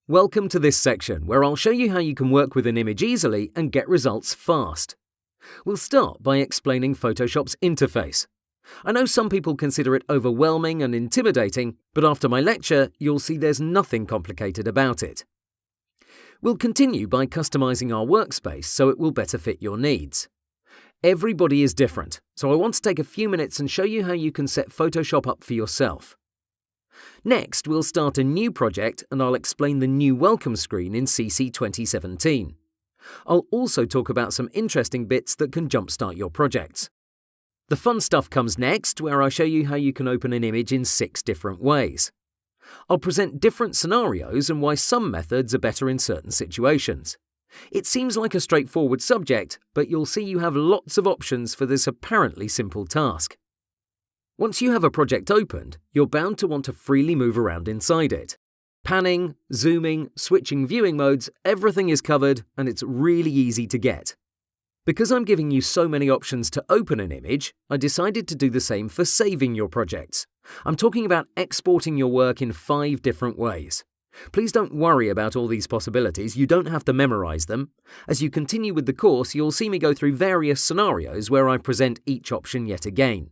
Welcome to this section where I'll show you how you can work with an image easily and get results fast. We'll start by explaining Photoshop's interface. I know some people consider it overwhelming and intimidating, but after my lecture, you'll see there's nothing complicated about it. We'll continue by customizing our workspace so it will better fit your needs. Everybody is different, so I want to take a few minutes and show you how you can set Photoshop up for yourself. Next, we'll start a new project and I'll explain the new welcome screen in CC 2017. I'll also talk about some interesting bits that can jumpstart your projects. The fun stuff comes next, where I show you how you can open an image in 6 different ways. I'll present different scenarios and why some methods are better in certain situations. It seems like a straightforward subject, but you'll see you have lots of options for this apparently simple task. Once you have a project opened, you're bound to want to freely move around inside it. Panning, zooming, switching viewing modes, everything is covered and it's really easy to get. Because I'm giving you so many options to open an image, I decided to do the same for saving your projects. I'm talking about exporting your work in 5 different ways. Please don't worry about all these possibilities, you don't have to memorize them. As you continue with the course, you'll see me go through various scenarios where I present each option yet again.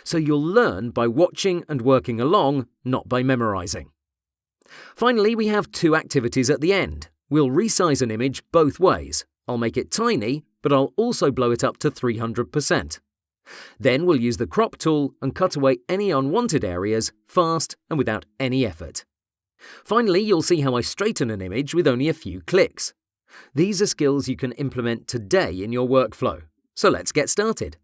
So you'll learn by watching and working along, not by memorizing. Finally, we have 2 activities at the end. We'll resize an image both ways. I'll make it tiny, but I'll also blow it up to 300%. Then we'll use the crop tool and cut away any unwanted areas fast and without any effort. Finally, you'll see how I straighten an image with only a few clicks. These are skills you can implement today in your workflow. So let's get started.